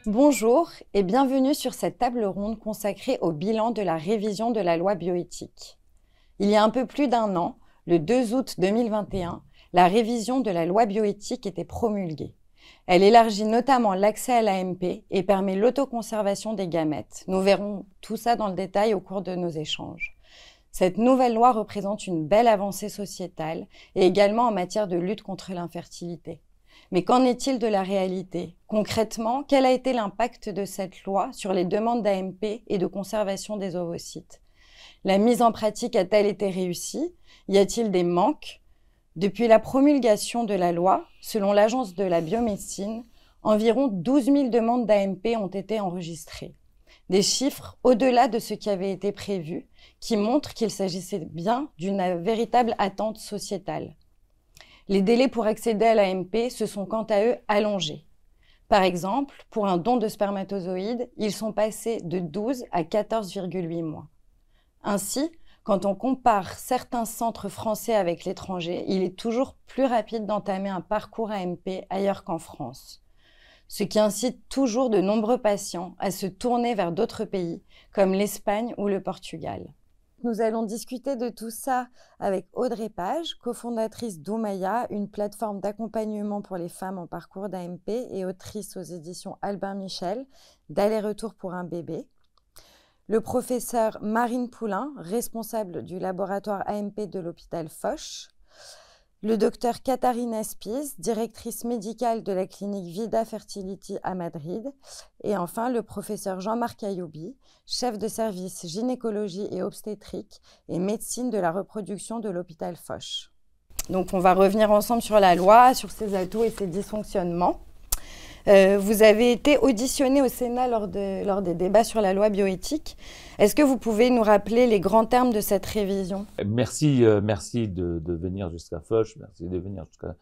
Bonjour et bienvenue sur cette table ronde consacrée au bilan de la révision de la loi bioéthique. Il y a un peu plus d'un an, le 2 août 2021, la révision de la loi bioéthique était promulguée. Elle élargit notamment l'accès à l'AMP et permet l'autoconservation des gamètes. Nous verrons tout ça dans le détail au cours de nos échanges. Cette nouvelle loi représente une belle avancée sociétale et également en matière de lutte contre l'infertilité. Mais qu'en est-il de la réalité? Concrètement, quel a été l'impact de cette loi sur les demandes d'AMP et de conservation des ovocytes? La mise en pratique a-t-elle été réussie? Y a-t-il des manques? Depuis la promulgation de la loi, selon l'Agence de la biomédecine, environ 12 000 demandes d'AMP ont été enregistrées. Des chiffres au-delà de ce qui avait été prévu, qui montrent qu'il s'agissait bien d'une véritable attente sociétale. Les délais pour accéder à l'AMP se sont quant à eux allongés. Par exemple, pour un don de spermatozoïdes, ils sont passés de 12 à 14,8 mois. Ainsi, quand on compare certains centres français avec l'étranger, il est toujours plus rapide d'entamer un parcours AMP ailleurs qu'en France, ce qui incite toujours de nombreux patients à se tourner vers d'autres pays, comme l'Espagne ou le Portugal. Nous allons discuter de tout ça avec Audrey Page, cofondatrice d'Oumaya, une plateforme d'accompagnement pour les femmes en parcours d'AMP et autrice aux éditions Albin Michel d'Aller-retour pour un bébé. Le professeur Marine Poulain, responsable du laboratoire AMP de l'hôpital Foch. Le docteur Katharine Aspies, directrice médicale de la clinique Vida Fertility à Madrid. Et enfin, le professeur Jean-Marc Ayoubi, chef de service gynécologie et obstétrique et médecine de la reproduction de l'hôpital Foch. Donc, on va revenir ensemble sur la loi, sur ses atouts et ses dysfonctionnements. Vous avez été auditionné au Sénat lors des débats sur la loi bioéthique. Est-ce que vous pouvez nous rappeler les grands termes de cette révision? Merci de venir jusqu'à Foch, merci de venir jusqu'à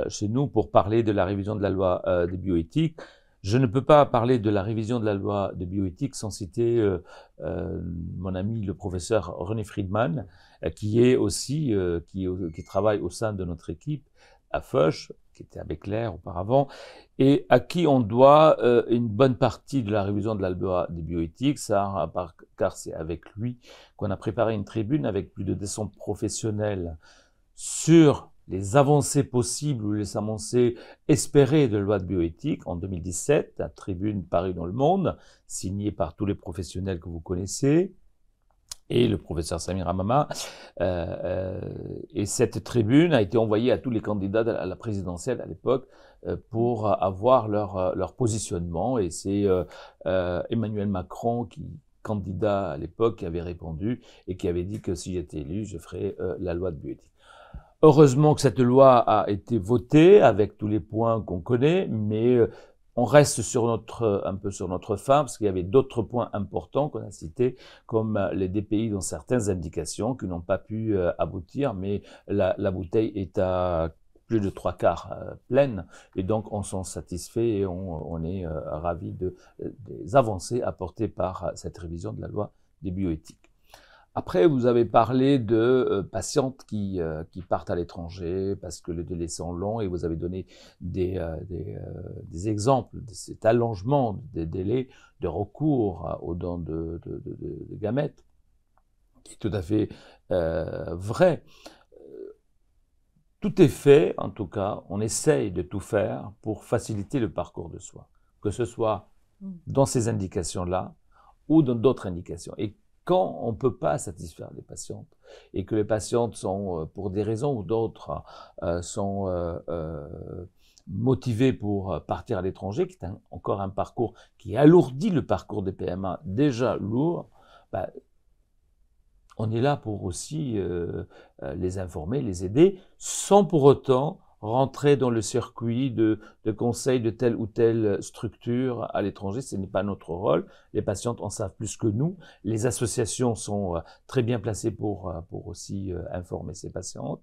chez nous pour parler de la révision de la loi de bioéthique. Je ne peux pas parler de la révision de la loi de bioéthique sans citer mon ami le professeur René Friedman, qui travaille au sein de notre équipe à Foch, qui était avec Claire auparavant, et à qui on doit une bonne partie de la révision de la loi de bioéthique, car c'est avec lui qu'on a préparé une tribune avec plus de 200 professionnels sur les avancées possibles ou les avancées espérées de la loi de bioéthique en 2017, la tribune parue dans Le Monde, signée par tous les professionnels que vous connaissez, et le professeur Samir Hamama. Et cette tribune a été envoyée à tous les candidats à la présidentielle à l'époque pour avoir leur positionnement. Et c'est Emmanuel Macron, candidat à l'époque, qui avait répondu et qui avait dit que si j'étais élu, je ferais la loi de bioéthique. Heureusement que cette loi a été votée avec tous les points qu'on connaît, mais on reste un peu sur notre faim, parce qu'il y avait d'autres points importants qu'on a cités, comme les DPI dans certaines indications qui n'ont pas pu aboutir, mais la bouteille est à plus de 3/4 pleine, et donc on s'en satisfait et on est ravis des avancées apportées par cette révision de la loi des bioéthiques. Après, vous avez parlé de patientes qui partent à l'étranger parce que les délais sont longs, et vous avez donné des exemples de cet allongement des délais de recours aux dons de gamètes, qui est tout à fait vrai. Tout est fait, en tout cas, on essaye de tout faire pour faciliter le parcours de soins, que ce soit dans ces indications-là ou dans d'autres indications. Et quand on ne peut pas satisfaire les patientes et que les patientes sont, pour des raisons ou d'autres, sont motivées pour partir à l'étranger, qui est encore un parcours qui alourdit le parcours des PMA déjà lourd, on est là pour aussi les informer, les aider, sans pour autant rentrer dans le circuit de conseil de telle ou telle structure à l'étranger. Ce n'est pas notre rôle. Les patientes en savent plus que nous. Les associations sont très bien placées pour aussi informer ces patientes.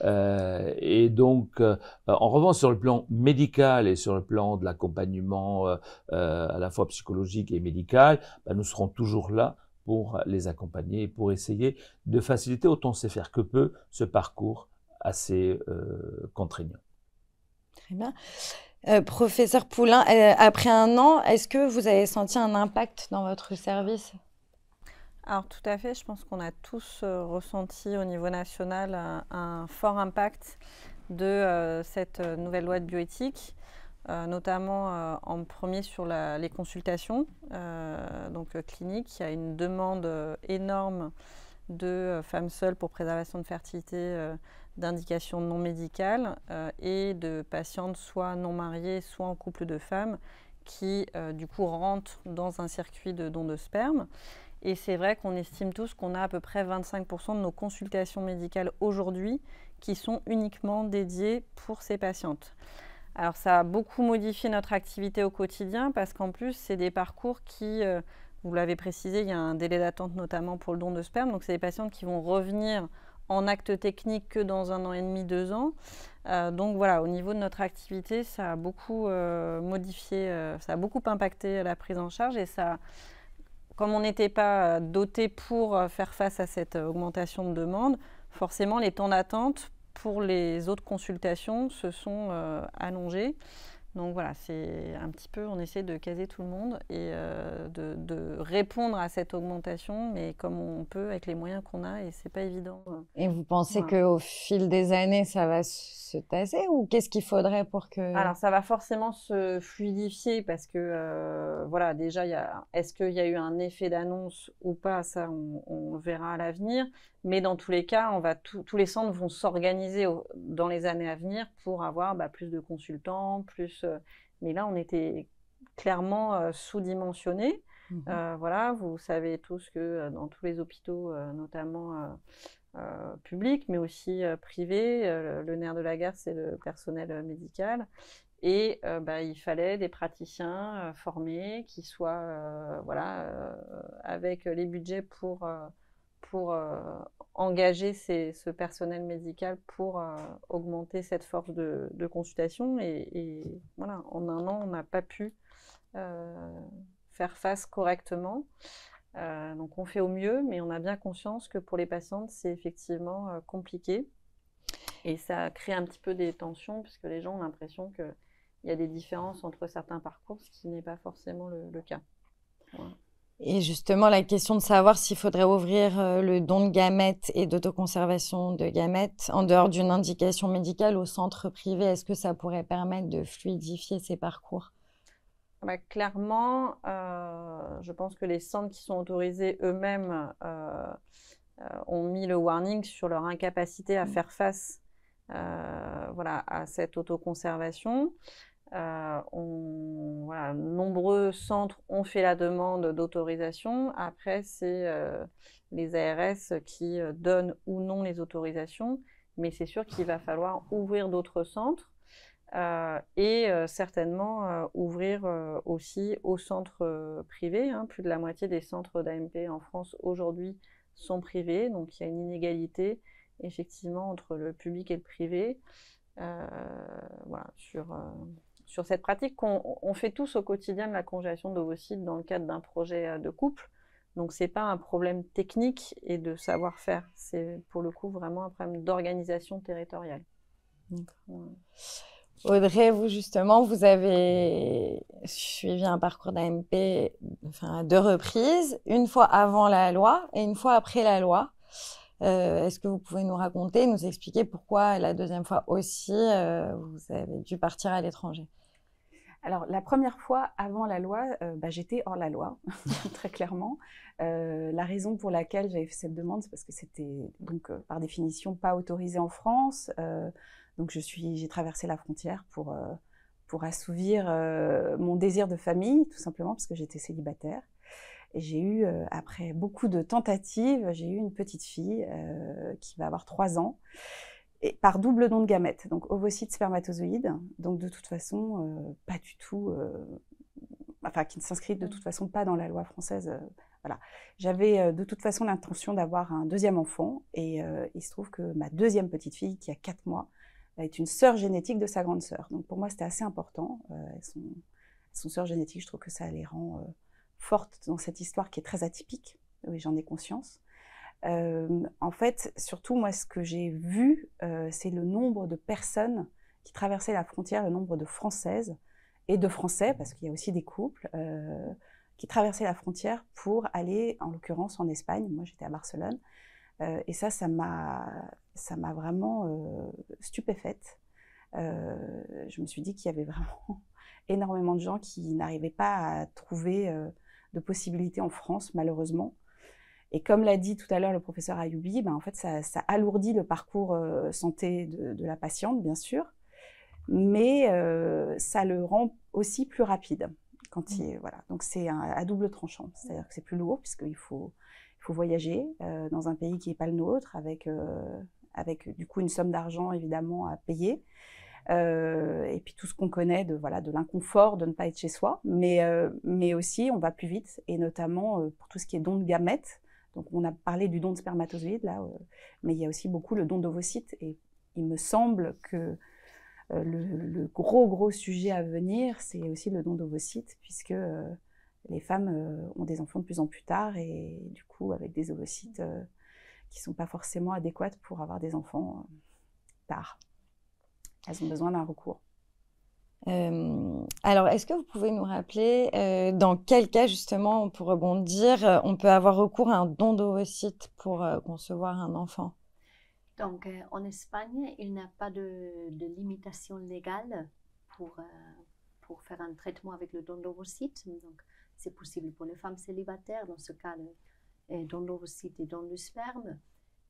Et donc, en revanche, sur le plan médical et sur le plan de l'accompagnement à la fois psychologique et médical, nous serons toujours là pour les accompagner et pour essayer de faciliter autant c'est faire que peu ce parcours assez contraignant. Très bien. Professeur Poulain, après un an, est-ce que vous avez senti un impact dans votre service? Alors tout à fait, je pense qu'on a tous ressenti au niveau national un fort impact de cette nouvelle loi de bioéthique, notamment en premier sur les consultations cliniques. Il y a une demande énorme de femmes seules pour préservation de fertilité d'indications non médicales et de patientes soit non mariées, soit en couple de femmes qui du coup rentrent dans un circuit de don de sperme. Et c'est vrai qu'on estime tous qu'on a à peu près 25% de nos consultations médicales aujourd'hui qui sont uniquement dédiées pour ces patientes. Alors ça a beaucoup modifié notre activité au quotidien parce qu'en plus c'est des parcours qui, vous l'avez précisé, il y a un délai d'attente notamment pour le don de sperme, donc c'est des patientes qui vont revenir en acte technique que dans 1 an et demi, 2 ans. Donc voilà, au niveau de notre activité, ça a beaucoup modifié, ça a beaucoup impacté la prise en charge et ça... Comme on n'était pas doté pour faire face à cette augmentation de demande, forcément les temps d'attente pour les autres consultations se sont allongés. Donc voilà, c'est un petit peu, on essaie de caser tout le monde et de répondre à cette augmentation, mais comme on peut avec les moyens qu'on a et c'est pas évident. Et vous pensez Voilà. qu'au fil des années, ça va se tasser ou qu'est-ce qu'il faudrait pour que... Alors ça va forcément se fluidifier parce que voilà, déjà est-ce qu'il y a eu un effet d'annonce ou pas, ça on verra à l'avenir, mais dans tous les cas tous les centres vont s'organiser dans les années à venir pour avoir plus de consultants, mais là on était clairement sous-dimensionnés. Voilà, vous savez tous que dans tous les hôpitaux notamment public, mais aussi privé. Le nerf de la guerre, c'est le personnel médical. Et il fallait des praticiens formés qui soient avec les budgets pour engager ce personnel médical pour augmenter cette force de consultation. Et voilà, en 1 an, on n'a pas pu faire face correctement. Donc on fait au mieux, mais on a bien conscience que pour les patientes, c'est effectivement compliqué. Et ça crée un petit peu des tensions, puisque les gens ont l'impression qu'il y a des différences entre certains parcours, ce qui n'est pas forcément le cas. Voilà. Et justement, la question de savoir s'il faudrait ouvrir le don de gamètes et d'autoconservation de gamètes en dehors d'une indication médicale au centre privé, est-ce que ça pourrait permettre de fluidifier ces parcours? Clairement, je pense que les centres qui sont autorisés eux-mêmes ont mis le warning sur leur incapacité à faire face à cette autoconservation. Nombreux centres ont fait la demande d'autorisation. Après, c'est les ARS qui donnent ou non les autorisations, mais c'est sûr qu'il va falloir ouvrir d'autres centres. Certainement ouvrir aussi aux centres privés. Plus de la moitié des centres d'AMP en France aujourd'hui sont privés, donc il y a une inégalité effectivement entre le public et le privé sur cette pratique qu'on fait tous au quotidien de la congestion d'ovocytes dans le cadre d'un projet de couple. Donc c'est pas un problème technique et de savoir-faire, c'est pour le coup vraiment un problème d'organisation territoriale. Audrey, vous justement, vous avez suivi un parcours d'AMP à 2 reprises, une fois avant la loi et une fois après la loi. Est-ce que vous pouvez nous raconter, nous expliquer pourquoi la deuxième fois aussi, vous avez dû partir à l'étranger? Alors, la première fois avant la loi, j'étais hors la loi, très clairement. La raison pour laquelle j'avais fait cette demande, c'est parce que c'était donc par définition pas autorisé en France. Donc j'ai traversé la frontière pour assouvir mon désir de famille, tout simplement parce que j'étais célibataire. Et j'ai eu, après beaucoup de tentatives, j'ai eu une petite fille qui va avoir 3 ans, et par double don de gamètes, donc ovocytes spermatozoïdes, donc de toute façon pas du tout, qui ne s'inscrit de toute façon pas dans la loi française. Voilà. J'avais de toute façon l'intention d'avoir un deuxième enfant, et il se trouve que ma deuxième petite fille, qui a 4 mois, est une sœur génétique de sa grande sœur. Donc pour moi, c'était assez important. Elles sont sœurs génétiques, je trouve que ça les rend fortes dans cette histoire qui est très atypique. Oui, j'en ai conscience. En fait, surtout, moi, ce que j'ai vu, c'est le nombre de personnes qui traversaient la frontière, le nombre de Françaises et de Français, parce qu'il y a aussi des couples, qui traversaient la frontière pour aller, en l'occurrence, en Espagne. Moi, j'étais à Barcelone. Et ça m'a vraiment stupéfaite. Je me suis dit qu'il y avait vraiment énormément de gens qui n'arrivaient pas à trouver de possibilités en France, malheureusement. Et comme l'a dit tout à l'heure le professeur Ayoubi, en fait, ça alourdit le parcours santé de la patiente, bien sûr, mais ça le rend aussi plus rapide. Voilà. Donc c'est à double tranchant, c'est-à-dire que c'est plus lourd puisqu'il faut voyager dans un pays qui n'est pas le nôtre, avec du coup une somme d'argent évidemment à payer, et puis tout ce qu'on connaît de l'inconfort de ne pas être chez soi, mais aussi on va plus vite, et notamment pour tout ce qui est don de gamètes. Donc on a parlé du don de spermatozoïdes là, mais il y a aussi beaucoup le don d'ovocytes, et il me semble que le gros sujet à venir, c'est aussi le don d'ovocytes, puisque les femmes ont des enfants de plus en plus tard, et du coup avec des ovocytes qui ne sont pas forcément adéquates pour avoir des enfants tard. Elles ont besoin d'un recours. Alors, est-ce que vous pouvez nous rappeler dans quel cas, justement, pour rebondir, on peut avoir recours à un don d'ovocytes pour concevoir un enfant? Donc, en Espagne, il n'y a pas de limitation légale pour faire un traitement avec le don d'ovocytes. Donc, c'est possible pour les femmes célibataires, dans ce cas, le don d'ovocytes et don de sperme,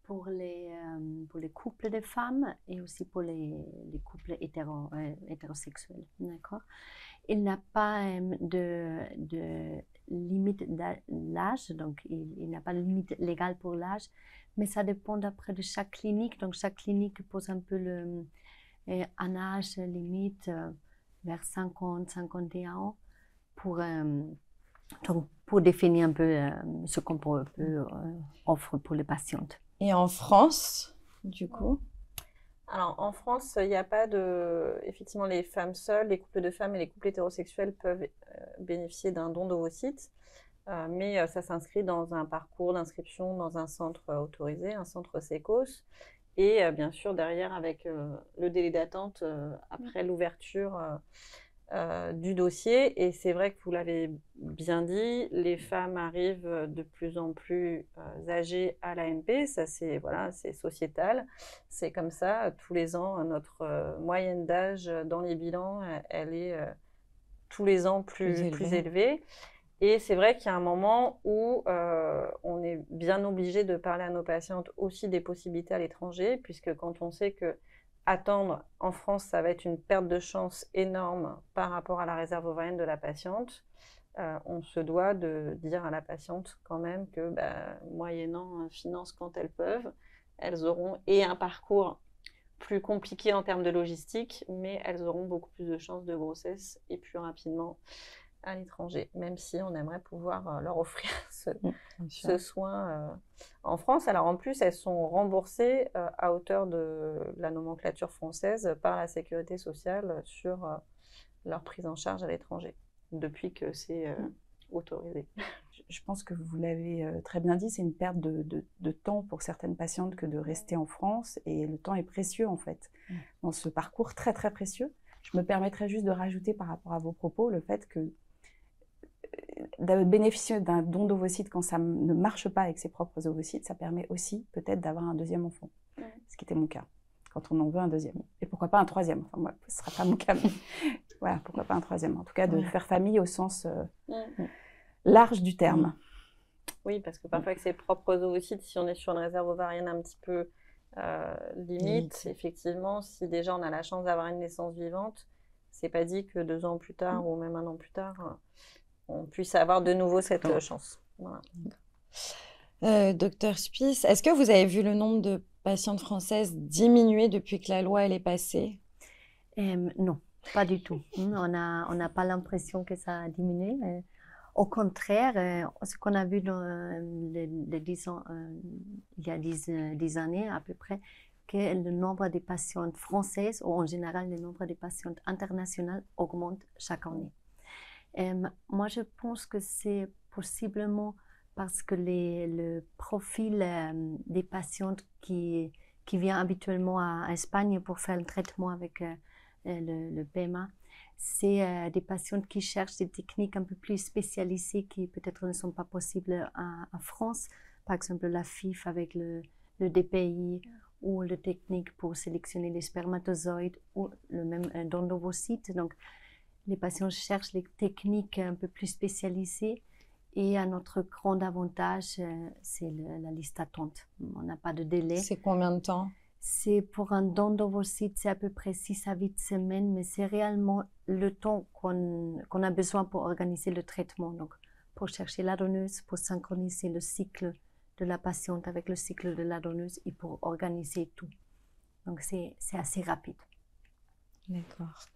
pour les couples de femmes et aussi pour les couples hétérosexuels. D'accord? Il n'y a pas de limite d'âge, donc il n'y a pas de limite légale pour l'âge, mais ça dépend après de chaque clinique. Donc chaque clinique pose un peu un âge limite vers 50, 51 ans pour définir un peu ce qu'on peut offre pour les patientes. Et en France, du coup? Alors, en France, il n'y a pas de... Effectivement, les femmes seules, les couples de femmes et les couples hétérosexuels peuvent bénéficier d'un don d'ovocytes, mais ça s'inscrit dans un parcours d'inscription dans un centre autorisé, un centre SECOS, et bien sûr, derrière, avec le délai d'attente après l'ouverture du dossier. Et c'est vrai que vous l'avez bien dit, les femmes arrivent de plus en plus âgées à l'AMP. Ça, c'est sociétal. C'est comme ça. Tous les ans, notre moyenne d'âge dans les bilans, elle est tous les ans plus élevée. Et c'est vrai qu'il y a un moment où on est bien obligé de parler à nos patientes aussi des possibilités à l'étranger, puisque quand on sait que attendre en France, ça va être une perte de chance énorme par rapport à la réserve ovarienne de la patiente. On se doit de dire à la patiente quand même que, moyennant finances quand elles peuvent, elles auront un parcours plus compliqué en termes de logistique, mais elles auront beaucoup plus de chances de grossesse et plus rapidement à l'étranger, même si on aimerait pouvoir leur offrir ce soin en France. Alors en plus, elles sont remboursées à hauteur de la nomenclature française par la Sécurité sociale sur leur prise en charge à l'étranger, depuis que c'est autorisé. Je pense que vous l'avez très bien dit, c'est une perte de temps pour certaines patientes que de rester en France, et le temps est précieux en fait, dans ce parcours très très précieux. Je me permettrais juste de rajouter par rapport à vos propos le fait que de bénéficier d'un don d'ovocytes quand ça ne marche pas avec ses propres ovocytes, ça permet aussi peut-être d'avoir un deuxième enfant, ce qui était mon cas, quand on en veut un deuxième. Et pourquoi pas un troisième? Enfin, moi, ce ne sera pas mon cas, mais voilà, pourquoi pas un troisième? En tout cas, de faire famille au sens large du terme. Oui, parce que parfois avec ses propres ovocytes, si on est sur une réserve ovarienne un petit peu limite, effectivement, si déjà on a la chance d'avoir une naissance vivante, c'est pas dit que 2 ans plus tard ou même 1 an plus tard, on puisse avoir de nouveau cette chance. Voilà. Docteur Spies, est-ce que vous avez vu le nombre de patientes françaises diminuer depuis que la loi elle est passée? Non, pas du tout. On n'a pas l'impression que ça a diminué. Au contraire, ce qu'on a vu dans les 10 ans, il y a 10 années à peu près, que le nombre de patientes françaises, ou en général le nombre de patientes internationales, augmente chaque année. Moi, je pense que c'est possiblement parce que le profil des patientes qui viennent habituellement à Espagne pour faire le traitement avec le PMA, c'est des patientes qui cherchent des techniques un peu plus spécialisées qui peut-être ne sont pas possibles en France. Par exemple, la FIF avec le DPI ou la technique pour sélectionner les spermatozoïdes ou le même don d'ovocytes. Donc, les patients cherchent les techniques un peu plus spécialisées. Et à notre grand avantage, c'est la liste d'attente. On n'a pas de délai. C'est combien de temps? C'est pour un don d'ovocytes, c'est à peu près 6 à 8 semaines, mais c'est réellement le temps qu'on a besoin pour organiser le traitement. Donc, pour chercher la donneuse, pour synchroniser le cycle de la patiente avec le cycle de la donneuse et pour organiser tout. Donc, c'est assez rapide. D'accord.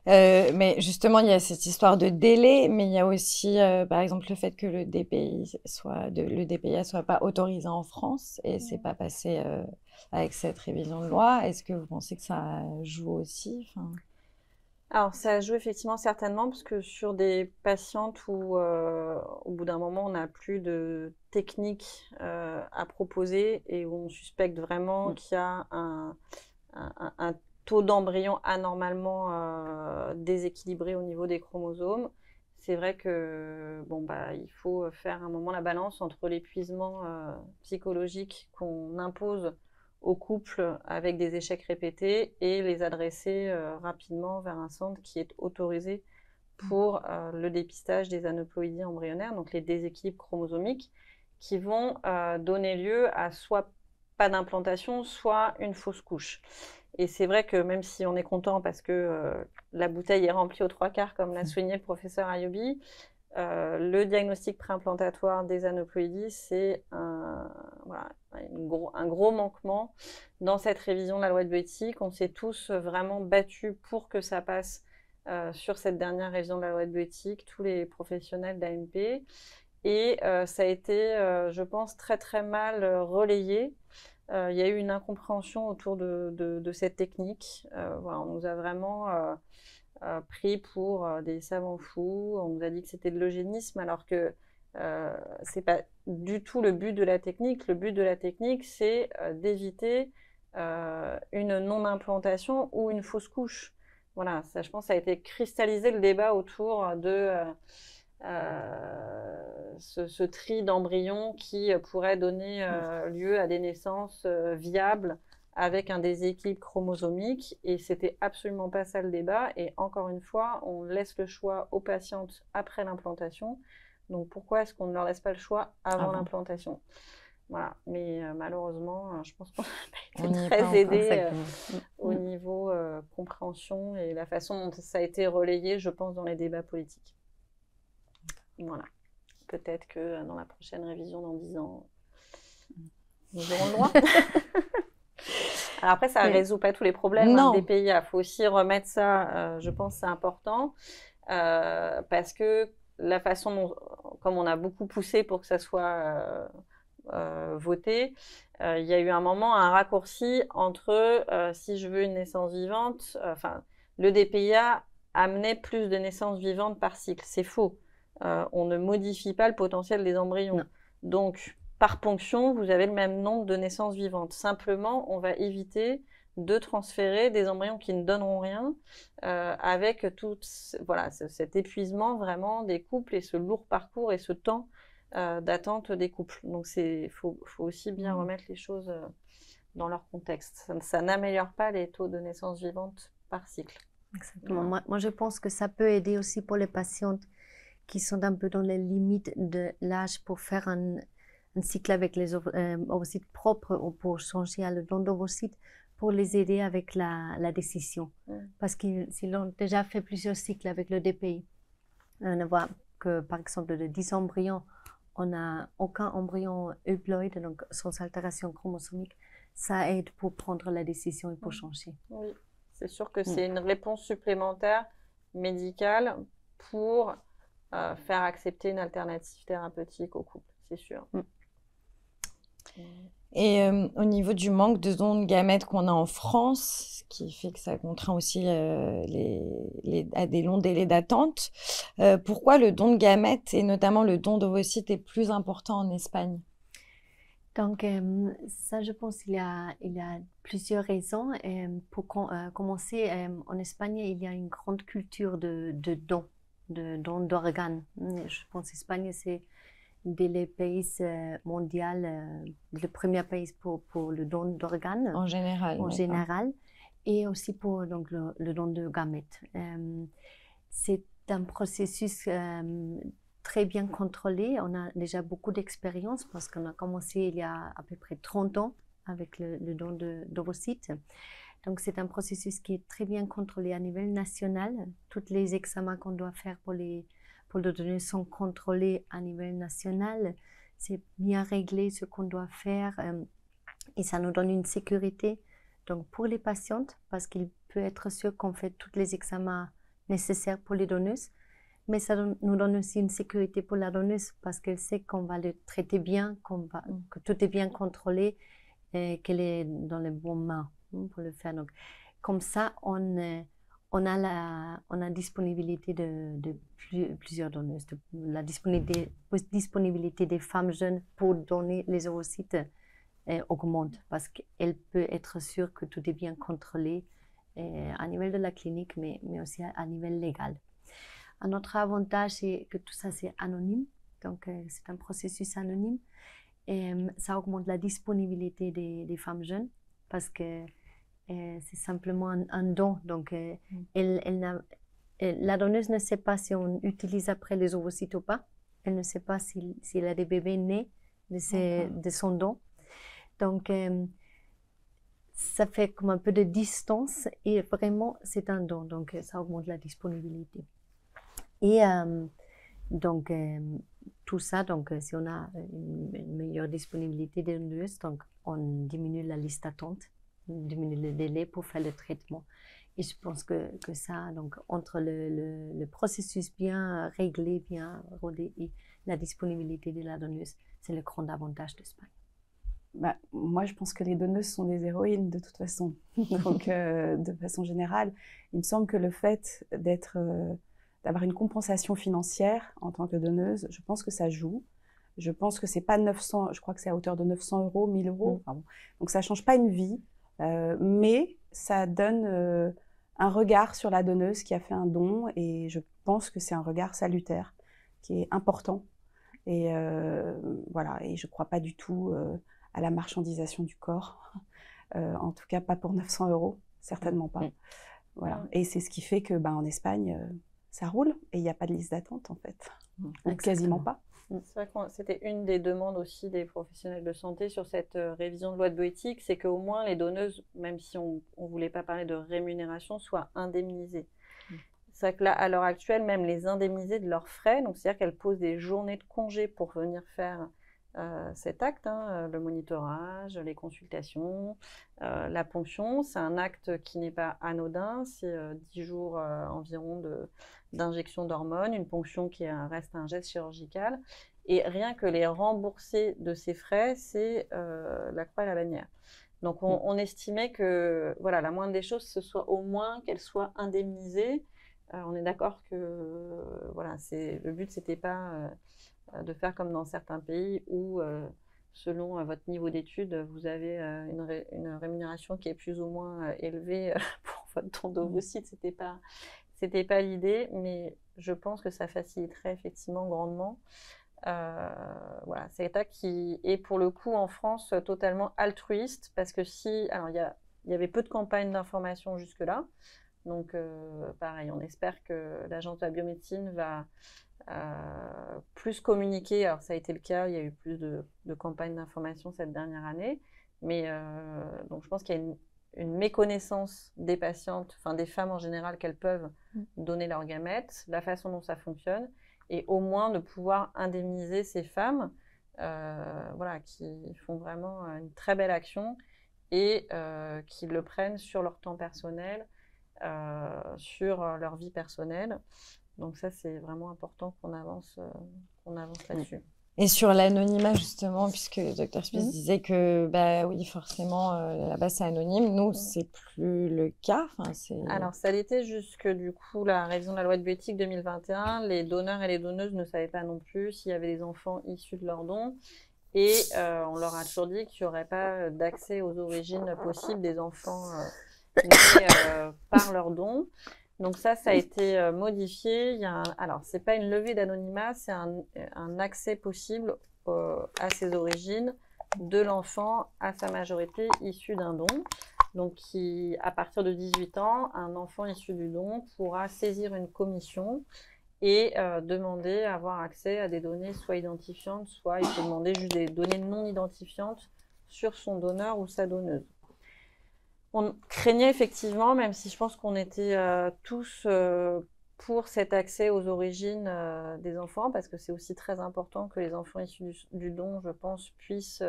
Mais justement, il y a cette histoire de délai, mais il y a aussi, par exemple, le fait que le DPIA soit pas autorisé en France et c'est pas passé avec cette révision de loi. Est-ce que vous pensez que ça joue aussi? Alors, ça joue effectivement certainement, parce que sur des patientes où, au bout d'un moment, on n'a plus de technique à proposer et où on suspecte vraiment qu'il y a un taux d'embryon anormalement déséquilibré au niveau des chromosomes, c'est vrai que il faut faire un moment la balance entre l'épuisement psychologique qu'on impose aux couples avec des échecs répétés et les adresser rapidement vers un centre qui est autorisé pour le dépistage des aneuploïdies embryonnaires, donc les déséquilibres chromosomiques, qui vont donner lieu à soit pas d'implantation, soit une fausse couche. Et c'est vrai que même si on est content parce que la bouteille est remplie aux 3/4, comme l'a souligné le professeur Ayobi, le diagnostic préimplantatoire des aneuploïdies, c'est un gros manquement dans cette révision de la loi de bioéthique. On s'est tous vraiment battus pour que ça passe sur cette dernière révision de la loi de bioéthique, tous les professionnels d'AMP. Et ça a été, je pense, très très mal relayé. Il y a eu une incompréhension autour de cette technique. On nous a vraiment pris pour des savants fous. On nous a dit que c'était de l'eugénisme, alors que c'est pas du tout le but de la technique. Le but de la technique, c'est d'éviter une non-implantation ou une fausse couche. Voilà, ça, je pense, ça a été cristallisé le débat autour de ce tri d'embryons qui pourrait donner lieu à des naissances viables avec un déséquilibre chromosomique, et c'était absolument pas ça le débat. Et encore une fois, on laisse le choix aux patientes après l'implantation. Donc pourquoi est-ce qu'on ne leur laisse pas le choix avant l'implantation? Voilà, mais malheureusement, je pense qu'on n'a pas été très aidés au niveau compréhension et la façon dont ça a été relayé, je pense, dans les débats politiques. Voilà. Peut-être que dans la prochaine révision, dans 10 ans, nous aurons le droit. Alors après, ça ne résout pas tous les problèmes des pays. Il faut aussi remettre ça, je pense, c'est important, parce que la façon dont, comme on a beaucoup poussé pour que ça soit voté, il y a eu un moment, un raccourci entre si je veux une naissance vivante, le DPIA amenait plus de naissances vivantes par cycle. C'est faux. On ne modifie pas le potentiel des embryons. Donc, par ponction, vous avez le même nombre de naissances vivantes. Simplement, on va éviter de transférer des embryons qui ne donneront rien avec tout cet épuisement vraiment des couples et ce lourd parcours et ce temps d'attente des couples. Donc, faut aussi bien remettre les choses dans leur contexte. Ça n'améliore pas les taux de naissances vivantes par cycle. Exactement. Moi, je pense que ça peut aider aussi pour les patientes qui sont un peu dans les limites de l'âge pour faire un cycle avec les ovocytes propres ou pour changer à le don d'ovocytes, pour les aider avec la décision. Parce qu'ils ont déjà fait plusieurs cycles avec le DPI. On voit que, par exemple, de 10 embryons, on n'a aucun embryon euploïde, donc sans altération chromosomique. Ça aide pour prendre la décision et pour changer. Oui, c'est sûr que c'est une réponse supplémentaire médicale pour faire accepter une alternative thérapeutique au couple, c'est sûr. Et au niveau du manque de dons de gamètes qu'on a en France, ce qui fait que ça contraint aussi à des longs délais d'attente, pourquoi le don de gamètes et notamment le don d'ovocytes est plus important en Espagne? Donc, ça, je pense qu'il y a plusieurs raisons. Pour commencer, en Espagne, il y a une grande culture de dons d'organes. Je pense que l'Espagne, c'est des pays mondiaux, le premier pays pour le don d'organes. En général. En général. Et aussi pour donc, le don de gamètes. C'est un processus très bien contrôlé. On a déjà beaucoup d'expérience parce qu'on a commencé il y a à peu près 30 ans avec le don d'ovocytes. Donc, c'est un processus qui est très bien contrôlé à niveau national. Tous les examens qu'on doit faire pour le donner sont contrôlés à niveau national. C'est bien réglé ce qu'on doit faire et ça nous donne une sécurité. Donc, pour les patientes, parce qu'il peut être sûr qu'on fait tous les examens nécessaires pour les donneuses, mais ça nous donne aussi une sécurité pour la donneuse parce qu'elle sait qu'on va le traiter bien, que tout est bien contrôlé et qu'elle est dans les bonnes mains pour le faire. Donc, comme ça, on a disponibilité de plusieurs donneuses, la disponibilité des femmes jeunes pour donner les ovocytes augmente parce qu'elle peut être sûre que tout est bien contrôlé à niveau de la clinique, mais aussi à niveau légal. Un autre avantage, c'est que tout ça, c'est anonyme. Donc, c'est un processus anonyme. Et ça augmente la disponibilité des femmes jeunes parce que c'est simplement un don. Donc, la donneuse ne sait pas si on utilise après les ovocytes ou pas. Elle ne sait pas s'il a des bébés nés de son don. Donc, ça fait comme un peu de distance et vraiment, c'est un don. Donc, ça augmente la disponibilité. Et donc, tout ça, donc, si on a une meilleure disponibilité des donneuses, donc, on diminue la liste d'attente, on diminue le délai pour faire le traitement. Et je pense que ça, donc, entre le processus bien réglé, bien rodé et la disponibilité de la donneuse, c'est le grand avantage d'Espagne. Bah, moi, je pense que les donneuses sont des héroïnes de toute façon. Donc, de façon générale, il me semble que le fait d'avoir une compensation financière en tant que donneuse, je pense que ça joue. Je pense que c'est pas 900, je crois que c'est à hauteur de 900 €, 1000 €. Enfin bon. Donc, ça change pas une vie, mais ça donne un regard sur la donneuse qui a fait un don et je pense que c'est un regard salutaire qui est important. Et voilà, et je crois pas du tout à la marchandisation du corps, en tout cas pas pour 900 €, certainement pas. Voilà. Et c'est ce qui fait que en Espagne, ça roule et il n'y a pas de liste d'attente en fait, ou quasiment pas. C'est vrai que c'était une des demandes aussi des professionnels de santé sur cette révision de loi de bioéthique, c'est qu'au moins les donneuses, même si on ne voulait pas parler de rémunération, soient indemnisées. C'est vrai que là, à l'heure actuelle, même les indemniser de leurs frais, donc c'est-à-dire qu'elles posent des journées de congé pour venir faire cet acte, le monitorage, les consultations, la ponction. C'est un acte qui n'est pas anodin, c'est 10 jours environ d'injection d'hormones, une ponction qui reste un geste chirurgical. Et rien que les rembourser de ces frais, c'est la croix et la bannière. Donc on estimait que voilà, la moindre des choses, ce soit au moins qu'elles soient indemnisées. On est d'accord que voilà, le but, c'était pas de faire comme dans certains pays où, selon votre niveau d'études, vous avez une rémunération qui est plus ou moins élevée pour votre don d'ovocytes. C'était pas l'idée, mais je pense que ça faciliterait effectivement grandement. Voilà, c'est l'État qui est pour le coup en France totalement altruiste parce que alors il y avait peu de campagnes d'information jusque-là. Donc, pareil, on espère que l'Agence de la biomédecine va plus communiquer. Alors, ça a été le cas, il y a eu plus de campagnes d'information cette dernière année. Mais donc, je pense qu'il y a une méconnaissance des patientes, enfin des femmes en général, qu'elles peuvent donner leurs gamètes, la façon dont ça fonctionne, et au moins de pouvoir indemniser ces femmes voilà, qui font vraiment une très belle action et qui le prennent sur leur temps personnel, sur leur vie personnelle. Donc ça, c'est vraiment important qu'on avance là-dessus. Et sur l'anonymat, justement, puisque le Dr Spies disait que, bah oui, forcément, là-bas, c'est anonyme. Nous, c'est plus le cas. Enfin, alors, ça l'était jusque, du coup, la révision de la loi de bioéthique 2021. Les donneurs et les donneuses ne savaient pas non plus s'il y avait des enfants issus de leurs dons. Et on leur a toujours dit qu'il n'y aurait pas d'accès aux origines possibles des enfants nés par leurs dons. Donc ça a été modifié. Alors, ce n'est pas une levée d'anonymat, c'est un accès possible à ses origines de l'enfant à sa majorité issue d'un don. Donc, à partir de 18 ans, un enfant issu du don pourra saisir une commission et demander à avoir accès à des données soit identifiantes, soit il peut demander juste des données non identifiantes sur son donneur ou sa donneuse. On craignait effectivement, même si je pense qu'on était tous pour cet accès aux origines des enfants, parce que c'est aussi très important que les enfants issus du don, je pense, puissent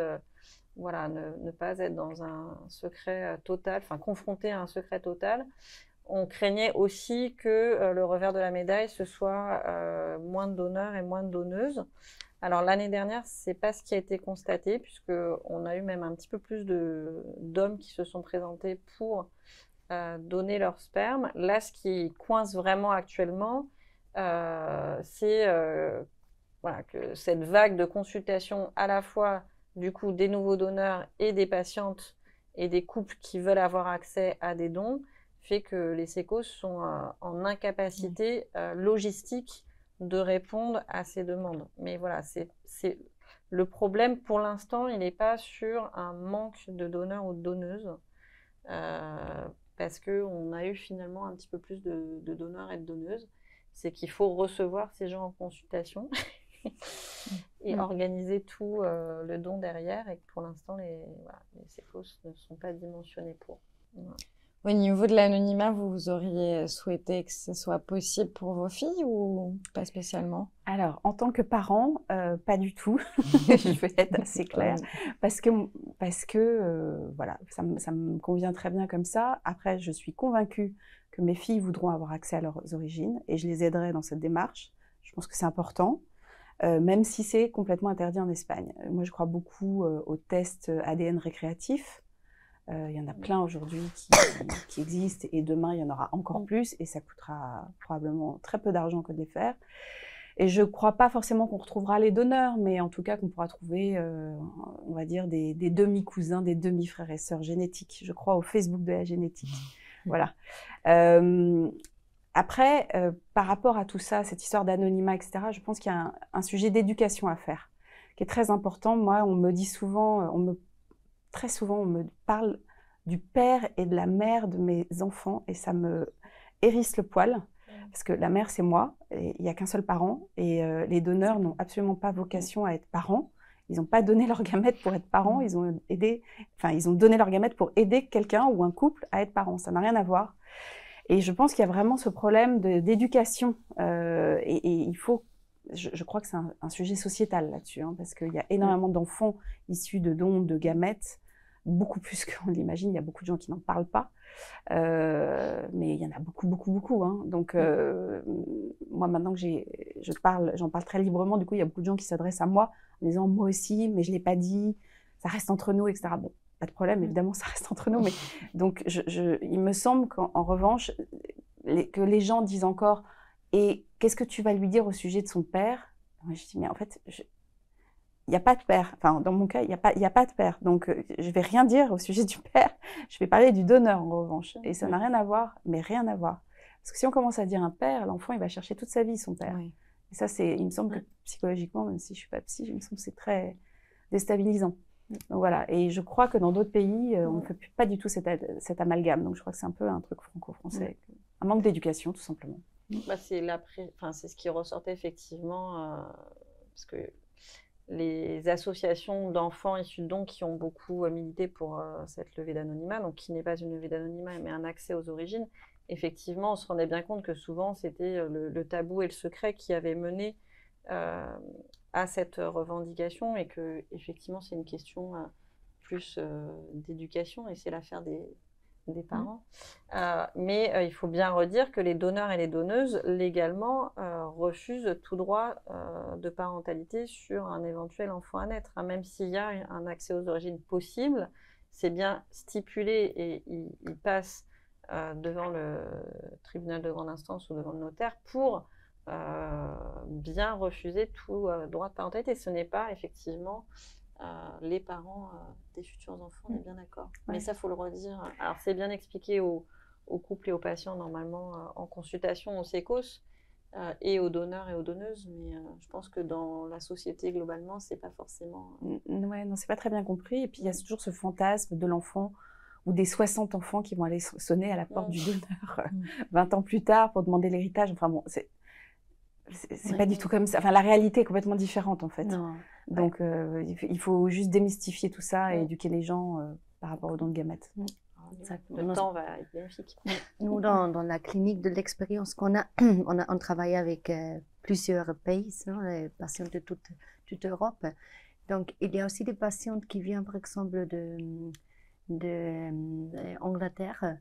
ne pas être dans un secret total, enfin confrontés à un secret total. On craignait aussi que le revers de la médaille, ce soit moins de donneurs et moins de donneuses. Alors l'année dernière, c'est pas ce qui a été constaté, puisqu'on a eu même un petit peu plus d'hommes qui se sont présentés pour donner leur sperme. Là, ce qui coince vraiment actuellement, c'est que cette vague de consultation à la fois du coup des nouveaux donneurs et des patientes et des couples qui veulent avoir accès à des dons, fait que les sécos sont en incapacité logistique de répondre à ces demandes. Mais voilà, c'est le problème pour l'instant, il n'est pas sur un manque de donneurs ou de donneuses, parce qu'on a eu finalement un petit peu plus de donneurs et de donneuses. C'est qu'il faut recevoir ces gens en consultation et organiser tout le don derrière, et que pour l'instant, les sécos ne sont pas dimensionnés pour. Voilà. Au niveau de l'anonymat, vous auriez souhaité que ce soit possible pour vos filles ou pas spécialement? Alors, en tant que parent, pas du tout. Je vais être assez claire. Parce que voilà, ça me convient très bien comme ça. Après, je suis convaincue que mes filles voudront avoir accès à leurs origines et je les aiderai dans cette démarche. Je pense que c'est important, même si c'est complètement interdit en Espagne. Moi, je crois beaucoup aux tests ADN récréatifs. Il y en a plein aujourd'hui qui existent et demain, il y en aura encore plus et ça coûtera probablement très peu d'argent que de les faire. Et je ne crois pas forcément qu'on retrouvera les donneurs, mais en tout cas qu'on pourra trouver, on va dire, des demi-cousins, des demi-frères et sœurs génétiques. Je crois au Facebook de la génétique. Voilà. Après, par rapport à tout ça, cette histoire d'anonymat, etc., je pense qu'il y a un sujet d'éducation à faire, qui est très important. Moi, on me dit souvent, très souvent, on me parle du père et de la mère de mes enfants et ça me hérisse le poil parce que la mère, c'est moi, et il n'y a qu'un seul parent et les donneurs n'ont absolument pas vocation à être parents. Ils n'ont pas donné leur gamète pour être parents, ils ont donné leur gamète pour aider quelqu'un ou un couple à être parents. Ça n'a rien à voir. Et je pense qu'il y a vraiment ce problème d'éducation et il faut... Je crois que c'est un sujet sociétal là-dessus, parce qu'il y a énormément d'enfants issus de dons de gamètes, beaucoup plus qu'on l'imagine. Il y a beaucoup de gens qui n'en parlent pas, mais il y en a beaucoup. Donc, moi, maintenant que j'en parle très librement, du coup, il y a beaucoup de gens qui s'adressent à moi en disant « moi aussi, mais je ne l'ai pas dit, ça reste entre nous, etc. » Bon, pas de problème, évidemment, ça reste entre nous. Mais donc, il me semble qu'en revanche, que les gens disent encore « et qu'est-ce que tu vas lui dire au sujet de son père ?» Moi, je dis, mais en fait, il n'y a pas de père. Enfin, dans mon cas, il n'y a pas de père. Donc, je ne vais rien dire au sujet du père. Je vais parler du donneur, en revanche. Et ça n'a rien à voir, mais rien à voir. Parce que si on commence à dire un père, l'enfant, il va chercher toute sa vie son père. Oui. Et ça, il me semble que psychologiquement, même si je ne suis pas psy, il me semble que c'est très déstabilisant. Donc voilà. Et je crois que dans d'autres pays, on ne fait pas du tout cet amalgame. Donc, je crois que c'est un peu un truc franco-français. Un manque d'éducation, tout simplement. C'est ce qui ressortait effectivement, parce que les associations d'enfants issus de dons qui ont beaucoup milité pour cette levée d'anonymat, donc qui n'est pas une levée d'anonymat mais un accès aux origines, effectivement on se rendait bien compte que souvent c'était le tabou et le secret qui avaient mené à cette revendication, et que effectivement c'est une question plus d'éducation et c'est l'affaire des parents. Mais il faut bien redire que les donneurs et les donneuses, légalement, refusent tout droit de parentalité sur un éventuel enfant à naître. Même s'il y a un accès aux origines possible, c'est bien stipulé et il passe devant le tribunal de grande instance ou devant le notaire pour bien refuser tout droit de parentalité. Ce n'est pas effectivement les parents des futurs enfants, on est bien d'accord. Ouais. Mais ça, il faut le redire. Alors, c'est bien expliqué aux couples et aux patients, normalement, en consultation au SECOS, et aux donneurs et aux donneuses, mais je pense que dans la société, globalement, c'est pas forcément... Ouais, non, c'est pas très bien compris. Et puis, il y a toujours ce fantasme de l'enfant ou des 60 enfants qui vont aller sonner à la porte du donneur 20 ans plus tard pour demander l'héritage. Enfin bon, c'est pas du tout comme ça. Enfin, la réalité est complètement différente, en fait. Non. Donc, il faut juste démystifier tout ça et éduquer les gens par rapport au don de gamètes. Le temps va être bénéfique. Nous, dans la clinique de l'expérience qu'on a, on travaille avec plusieurs pays, les patients de toute Europe. Donc, il y a aussi des patientes qui viennent, par exemple, d'Angleterre.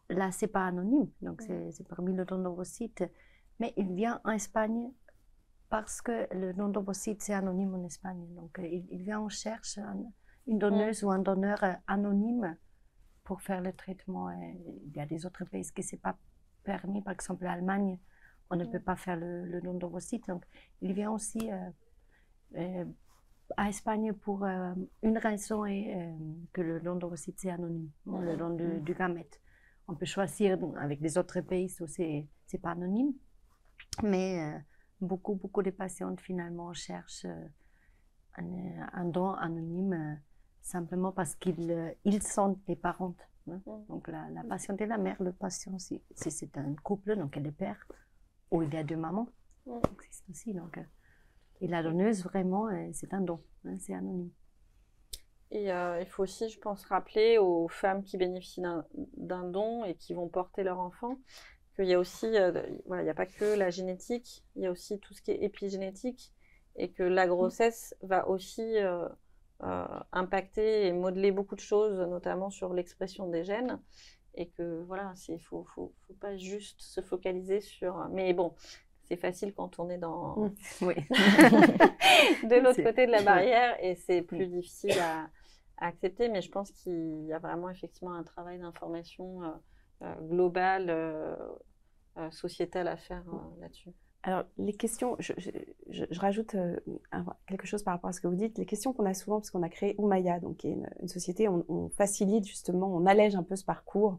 Là, ce n'est pas anonyme, donc c'est parmi le don d'ovocytes. Mais il vient en Espagne parce que le don d'ovocytes, c'est anonyme en Espagne. Donc, il vient, on cherche une donneuse ou un donneur anonyme pour faire le traitement. Il y a des autres pays qui ne sont pas permis, par exemple l'Allemagne, on ne peut pas faire le don d'ovocytes. Donc, il vient aussi à Espagne pour une raison est que le don d'ovocytes c'est anonyme, le don du gamète. On peut choisir avec les autres pays, c'est pas anonyme, mais beaucoup de patientes finalement cherchent un don anonyme. Simplement parce qu'ils sont des parents. Hein. Donc la patiente et la mère, le patient, si c'est un couple, donc elle est père, ou il y a deux mamans, donc c'est aussi. Donc, et la donneuse, vraiment, c'est un don, hein, c'est anonyme. Et il faut aussi, je pense, rappeler aux femmes qui bénéficient d'un don et qui vont porter leur enfant qu'il y a aussi, voilà, il n'y a pas que la génétique, il y a aussi tout ce qui est épigénétique et que la grossesse va aussi impacter et modeler beaucoup de choses, notamment sur l'expression des gènes, et que voilà, il faut pas juste se focaliser sur... Mais bon, c'est facile quand on est dans de l'autre côté de la barrière, et c'est plus difficile à accepter, mais je pense qu'il y a vraiment effectivement un travail d'information global, sociétal à faire là-dessus. Alors, les questions, je rajoute quelque chose par rapport à ce que vous dites. Les questions qu'on a souvent, parce qu'on a créé Oumaya, donc qui est une société, on facilite justement, on allège un peu ce parcours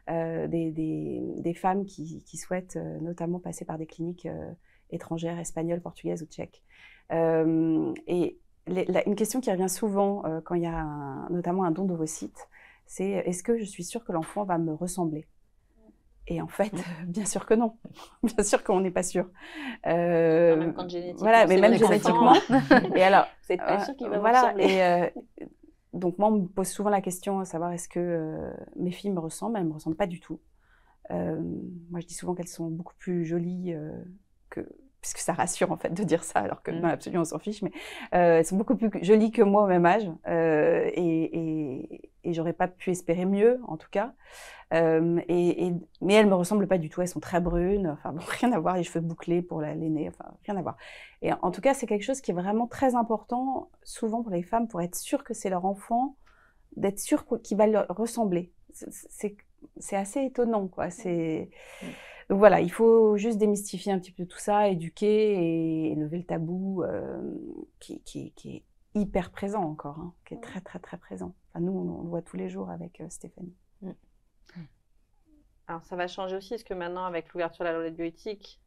des femmes qui souhaitent notamment passer par des cliniques étrangères, espagnoles, portugaises ou tchèques. Et une question qui revient souvent quand il y a notamment un don d'ovocytes, c'est est-ce que je suis sûre que l'enfant va me ressembler ? Et en fait, bien sûr que non. Bien sûr qu'on n'est pas sûr. Même quand génétiquement. Voilà, mais même génétiquement. Et alors, vous n'êtes pas sûr qu'il va vous ressembler. Donc moi, on me pose souvent la question à savoir est-ce que mes filles me ressemblent ? Elles ne me ressemblent pas du tout. Moi, je dis souvent qu'elles sont beaucoup plus jolies puisque ça rassure en fait de dire ça, alors que non, absolument on s'en fiche, mais elles sont beaucoup plus jolies que moi au même âge, et j'aurais pas pu espérer mieux en tout cas. Mais elles me ressemblent pas du tout, elles sont très brunes, enfin bon, rien à voir, les cheveux bouclés pour l'aînée, enfin rien à voir. Et en tout cas, c'est quelque chose qui est vraiment très important, souvent pour les femmes, pour être sûres que c'est leur enfant, d'être sûre qu'il va leur ressembler. C'est assez étonnant, quoi. Donc voilà, il faut juste démystifier un petit peu tout ça, éduquer et lever le tabou qui est hyper présent encore, hein, qui est très très très présent. Enfin, nous, on le voit tous les jours avec Stéphanie. Alors ça va changer aussi, parce que maintenant, avec l'ouverture de la loi de bioéthique,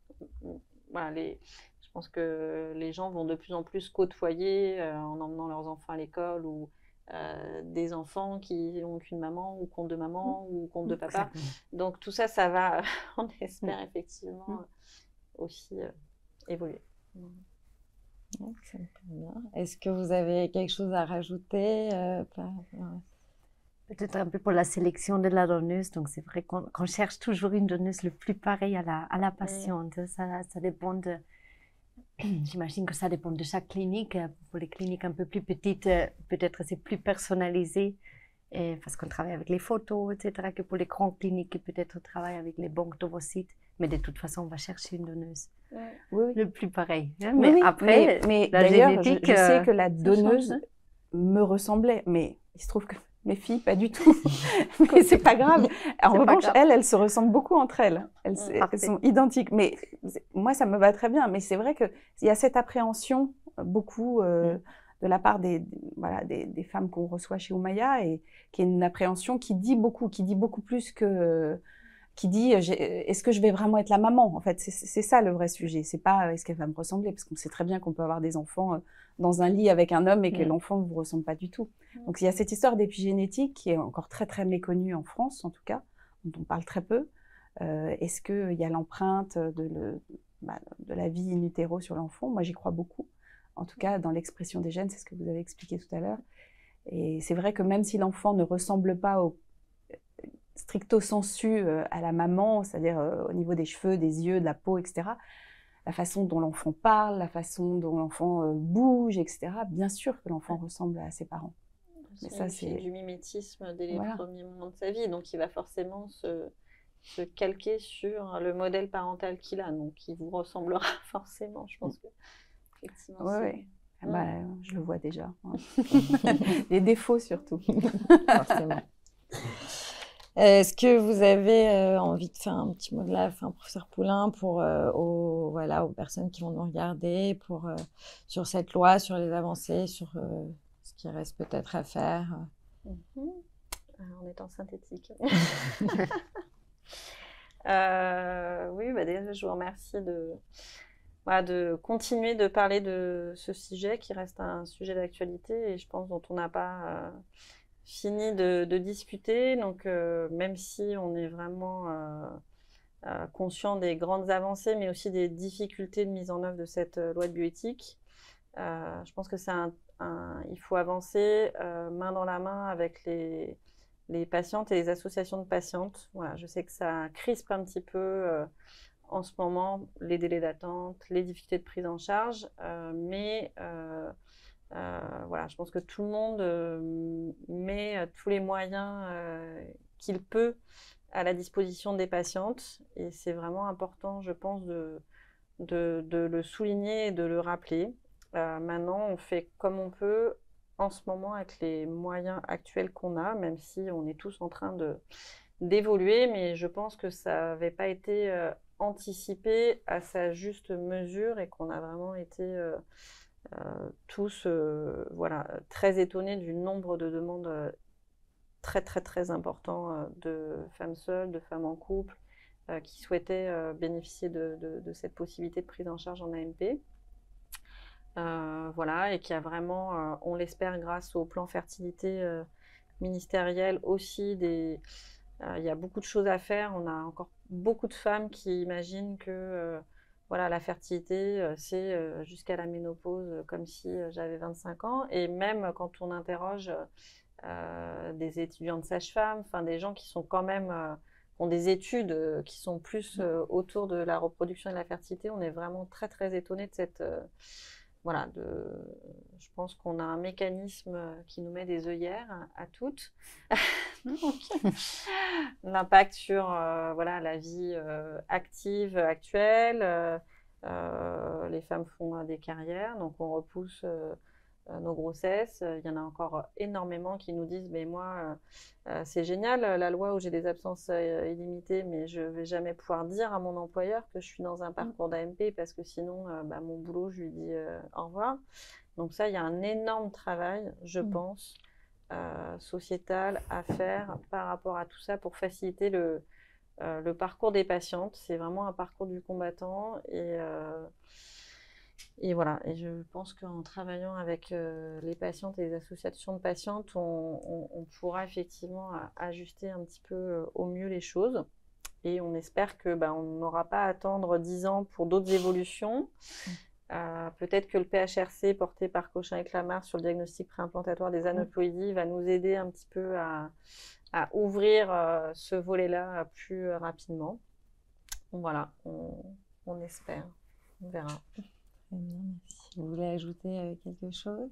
voilà, je pense que les gens vont de plus en plus côtoyer en emmenant leurs enfants à l'école, ou des enfants qui n'ont qu'une maman, ou qui ont deux mamans, ou qui ont deux papas. Donc tout ça, ça va, on espère effectivement aussi évoluer. Est-ce que vous avez quelque chose à rajouter Peut-être un peu pour la sélection de la donneuse. Donc c'est vrai qu'on cherche toujours une donneuse le plus pareille à la patiente. Ça dépend de... J'imagine que ça dépend de chaque clinique. Pour les cliniques un peu plus petites, peut-être c'est plus personnalisé, parce qu'on travaille avec les photos, etc., que pour les grandes cliniques, peut-être on travaille avec les banques d'ovocytes. Mais de toute façon, on va chercher une donneuse le plus pareil. Hein. Mais oui, après, mais la d'ailleurs, génétique, je sais que la donneuse change, me ressemblait, mais il se trouve que mes filles, pas du tout. Mais c'est pas grave. En revanche, elles se ressemblent beaucoup entre elles. Elles sont identiques. Mais moi, ça me va très bien. Mais c'est vrai qu'il y a cette appréhension beaucoup la part voilà, des femmes qu'on reçoit chez Oumaya, et qui est une appréhension qui dit beaucoup plus que... qui dit est-ce que je vais vraiment être la maman? En fait, c'est ça le vrai sujet. C'est pas est-ce qu'elle va me ressembler, parce qu'on sait très bien qu'on peut avoir des enfants dans un lit avec un homme et que l'enfant ne vous ressemble pas du tout. Donc il y a cette histoire d'épigénétique qui est encore très très méconnue en France, en tout cas, dont on parle très peu. Est-ce qu'il y a l'empreinte de la vie in utero sur l'enfant? Moi, j'y crois beaucoup. En tout cas, dans l'expression des gènes, c'est ce que vous avez expliqué tout à l'heure. Et c'est vrai que même si l'enfant ne ressemble pas stricto sensu à la maman, c'est-à-dire au niveau des cheveux, des yeux, de la peau, etc., la façon dont l'enfant parle, la façon dont l'enfant bouge, etc., bien sûr que l'enfant ressemble à ses parents. Mais ça, c'est du mimétisme dès les premiers moments de sa vie, donc il va forcément se calquer sur le modèle parental qu'il a, donc il vous ressemblera forcément, je pense que effectivement. Oui. Je le vois déjà. Les défauts surtout. Forcément. Est-ce que vous avez envie de faire un petit mot de la fin, professeur Poulain, pour aux personnes qui vont nous regarder, sur cette loi, sur les avancées, sur ce qui reste peut-être à faire? En étant synthétique. Oui, déjà, je vous remercie de continuer de parler de ce sujet qui reste un sujet d'actualité et je pense dont on n'a pas fini de discuter. Donc, même si on est vraiment conscient des grandes avancées, mais aussi des difficultés de mise en œuvre de cette loi de bioéthique, je pense que il faut avancer main dans la main avec les patientes et les associations de patientes. Voilà, je sais que ça crispe un petit peu en ce moment, les délais d'attente, les difficultés de prise en charge, mais je pense que tout le monde met tous les moyens qu'il peut à la disposition des patientes et c'est vraiment important, je pense, de le souligner et de le rappeler. Maintenant, on fait comme on peut en ce moment avec les moyens actuels qu'on a, même si on est tous en train d'évoluer, mais je pense que ça n'avait pas été anticipé à sa juste mesure et qu'on a vraiment été tous très étonnés du nombre de demandes très très très important de femmes seules, de femmes en couple qui souhaitaient bénéficier de cette possibilité de prise en charge en AMP. Et qui a vraiment, on l'espère grâce au plan fertilité ministériel aussi, il y a beaucoup de choses à faire. On a encore beaucoup de femmes qui imaginent que la fertilité, c'est jusqu'à la ménopause, comme si j'avais 25 ans. Et même quand on interroge des étudiantes sages-femmes, des gens qui sont quand même ont des études qui sont plus autour de la reproduction et de la fertilité, on est vraiment très très étonnés de cette je pense qu'on a un mécanisme qui nous met des œillères à toutes. L'impact sur la vie active actuelle. Les femmes font des carrières, donc on repousse nos grossesses. Il y en a encore énormément qui nous disent mais moi c'est génial la loi où j'ai des absences illimitées, mais je vais jamais pouvoir dire à mon employeur que je suis dans un parcours d'AMP parce que sinon mon boulot je lui dis au revoir. Donc ça, il y a un énorme travail, je pense, sociétal à faire par rapport à tout ça pour faciliter le parcours des patientes. C'est vraiment un parcours du combattant et voilà, et je pense qu'en travaillant avec les patientes et les associations de patientes, on pourra effectivement ajuster un petit peu au mieux les choses. Et on espère que on n'aura pas à attendre 10 ans pour d'autres évolutions. Peut-être que le PHRC porté par Cochin et Clamart sur le diagnostic préimplantatoire des aneuploïdies va nous aider un petit peu à ouvrir ce volet-là plus rapidement. Voilà, on espère, on verra. Très bien, merci. Vous voulez ajouter quelque chose?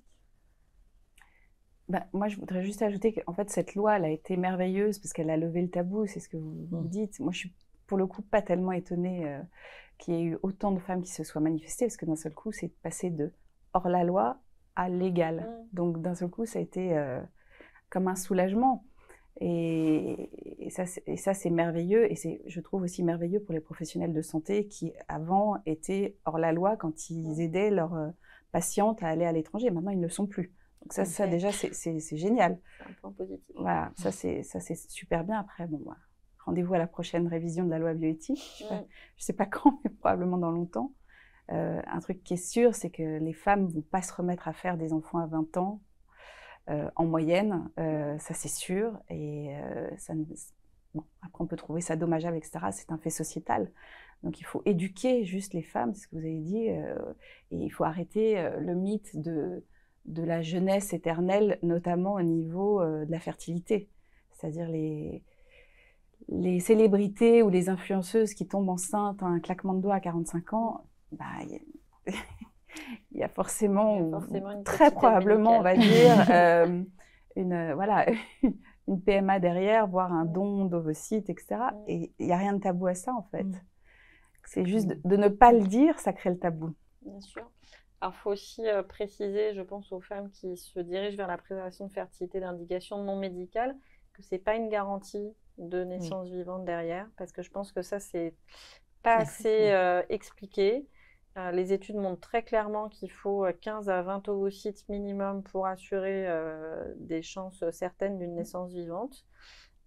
Moi, je voudrais juste ajouter qu'en fait, cette loi, elle a été merveilleuse parce qu'elle a levé le tabou, c'est ce que vous dites. Moi, je suis pour le coup pas tellement étonnée qu'il y ait eu autant de femmes qui se soient manifestées parce que d'un seul coup, c'est passé de hors la loi à légal. Donc, d'un seul coup, ça a été comme un soulagement. Et ça, c'est merveilleux. Et je trouve aussi merveilleux pour les professionnels de santé qui, avant, étaient hors la loi quand ils aidaient leurs patientes à aller à l'étranger. Maintenant, ils ne le sont plus. Donc ça déjà, c'est génial. C'est un point positif. Voilà, ça c'est super bien. Après, bon, voilà. Rendez-vous à la prochaine révision de la loi bioéthique. Je ne sais pas quand, mais probablement dans longtemps. Un truc qui est sûr, c'est que les femmes ne vont pas se remettre à faire des enfants à 20 ans, en moyenne, ça c'est sûr. Et bon, après, on peut trouver ça dommageable, etc. C'est un fait sociétal. Donc, il faut éduquer juste les femmes, c'est ce que vous avez dit, et il faut arrêter le mythe de la jeunesse éternelle, notamment au niveau de la fertilité. C'est-à-dire les célébrités ou les influenceuses qui tombent enceintes à un claquement de doigts à 45 ans, bah, il y a forcément très probablement, on va dire, une PMA derrière, voire un don d'ovocytes, etc. Et il n'y a rien de tabou à ça, en fait. C'est juste de ne pas le dire, ça crée le tabou. Bien sûr. Alors, il faut aussi préciser, je pense, aux femmes qui se dirigent vers la préservation de fertilité d'indication non médicale, que ce n'est pas une garantie de naissance vivante derrière, parce que je pense que ça, c'est pas assez expliqué. Les études montrent très clairement qu'il faut 15 à 20 ovocytes minimum pour assurer des chances certaines d'une naissance vivante.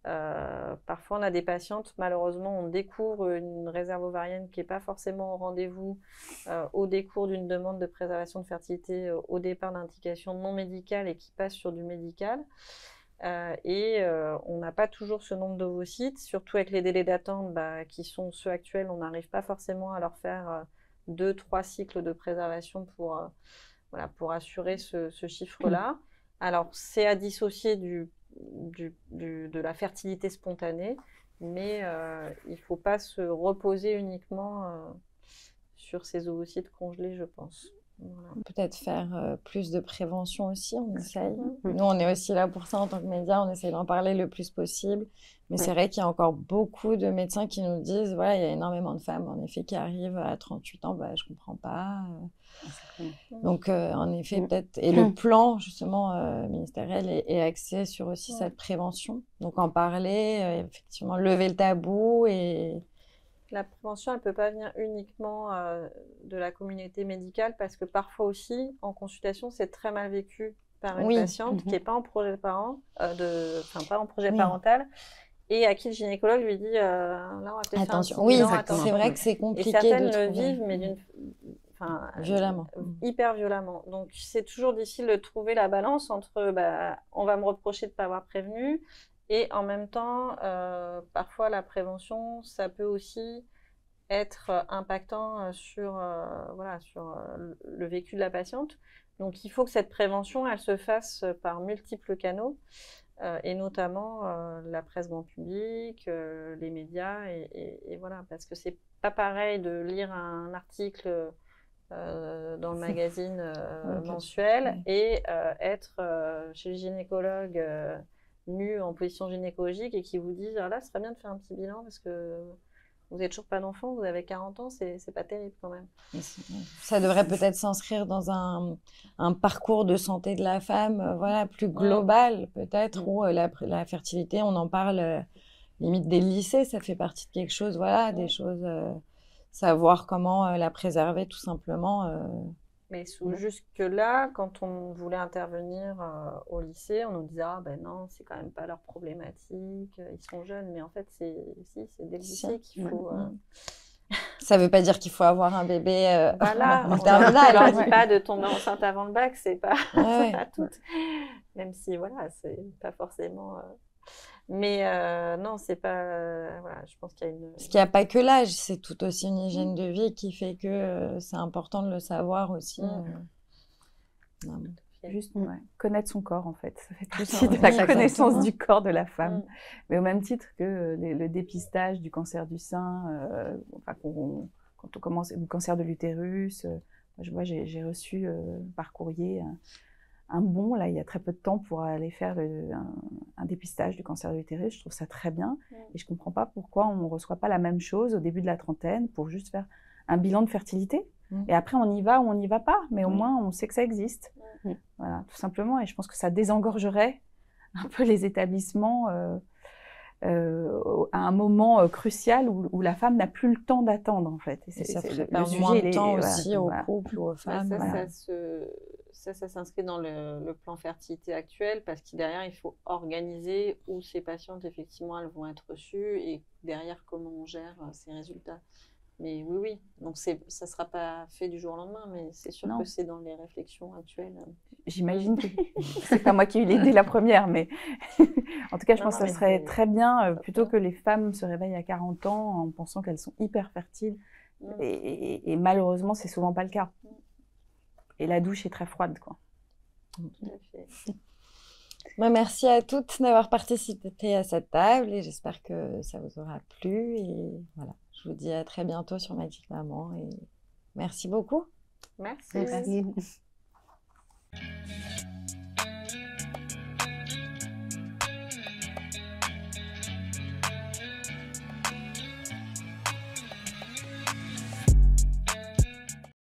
Parfois, on a des patientes, malheureusement, on découvre une réserve ovarienne qui n'est pas forcément au rendez-vous au décours d'une demande de préservation de fertilité au départ d'indication non médicale et qui passe sur du médical. On n'a pas toujours ce nombre d'ovocytes, surtout avec les délais d'attente qui sont ceux actuels, on n'arrive pas forcément à leur faire 2-3 cycles de préservation pour assurer ce chiffre-là. Alors, c'est à dissocier de la fertilité spontanée, mais il ne faut pas se reposer uniquement sur ces ovocytes congelés, je pense. Voilà. Peut-être faire plus de prévention aussi, on essaye. Nous, on est aussi là pour ça en tant que médias, on essaye d'en parler le plus possible. Mais c'est vrai qu'il y a encore beaucoup de médecins qui nous disent, voilà, il y a énormément de femmes, en effet, qui arrivent à 38 ans, je ne comprends pas. Donc, en effet, peut-être... Et le plan, justement, ministériel est axé sur aussi cette prévention. Donc, en parler, effectivement, lever le tabou et... La prévention, elle ne peut pas venir uniquement de la communauté médicale parce que parfois aussi, en consultation, c'est très mal vécu par une patiente qui n'est pas en projet pas en projet parental et à qui le gynécologue lui dit là, on va peut-être attention. Faire un petit bilan, attention. C'est vrai que c'est compliqué. Et certaines de le vivent, mais violemment. Hyper violemment. Donc, c'est toujours difficile de trouver la balance entre on va me reprocher de ne pas avoir prévenu. Et en même temps, parfois la prévention, ça peut aussi être impactant sur le vécu de la patiente. Donc il faut que cette prévention, elle se fasse par multiples canaux, et notamment la presse grand public, les médias, et voilà, parce que c'est pas pareil de lire un article dans le magazine mensuel et être chez le gynécologue nus en position gynécologique et qui vous disent là, ce serait bien de faire un petit bilan parce que vous n'avez toujours pas d'enfant, vous avez 40 ans, c'est pas terrible quand même. Ça devrait peut-être s'inscrire dans un parcours de santé de la femme plus global, peut-être, où la fertilité, on en parle limite des lycées, ça fait partie de quelque chose, des choses, savoir comment la préserver tout simplement. Mais jusque-là, quand on voulait intervenir au lycée, on nous disait non, c'est quand même pas leur problématique, ils sont jeunes, mais en fait, c'est dès le lycée qu'il faut... Ça veut pas dire qu'il faut avoir un bébé en terminale. On leur dit pas de tomber enceinte avant le bac, c'est pas, pas tout. Même si, c'est pas forcément... Mais non, c'est pas... je pense qu'il y a une... Parce qu'il n'y a pas que l'âge, c'est tout aussi une hygiène de vie qui fait que c'est important de le savoir aussi. Juste connaître son corps, en fait. Ça fait partie de la connaissance du corps de la femme. Mais au même titre que le dépistage du cancer du sein, quand on commence le cancer de l'utérus, j'ai reçu par courrier un bon, là, il y a très peu de temps pour aller faire un dépistage du cancer de l'utérus. Je trouve ça très bien. Et je ne comprends pas pourquoi on ne reçoit pas la même chose au début de la trentaine pour juste faire un bilan de fertilité. Et après, on y va ou on n'y va pas. Mais au moins, on sait que ça existe. Voilà, tout simplement. Et je pense que ça désengorgerait un peu les établissements à un moment crucial où la femme n'a plus le temps d'attendre, en fait. Et ça fait le perdre sujet, moins il de est- temps voilà, aussi aux voilà. couples ou aux femmes. voilà. Ça s'inscrit dans le plan fertilité actuel parce que derrière, il faut organiser où ces patientes, effectivement, elles vont être reçues et derrière, comment on gère ces résultats. Mais oui. Donc, ça ne sera pas fait du jour au lendemain, mais c'est sûr Non. que c'est dans les réflexions actuelles. J'imagine que c'est pas moi qui ai eu l'idée la première, mais en tout cas, je pense que ça serait très bien plutôt que les femmes se réveillent à 40 ans en pensant qu'elles sont hyper fertiles. Et malheureusement, c'est souvent pas le cas. Et la douche est très froide, quoi. Tout à fait. Merci à toutes d'avoir participé à cette table et j'espère que ça vous aura plu. Et voilà, je vous dis à très bientôt sur Magic Maman et merci beaucoup. Merci. Merci.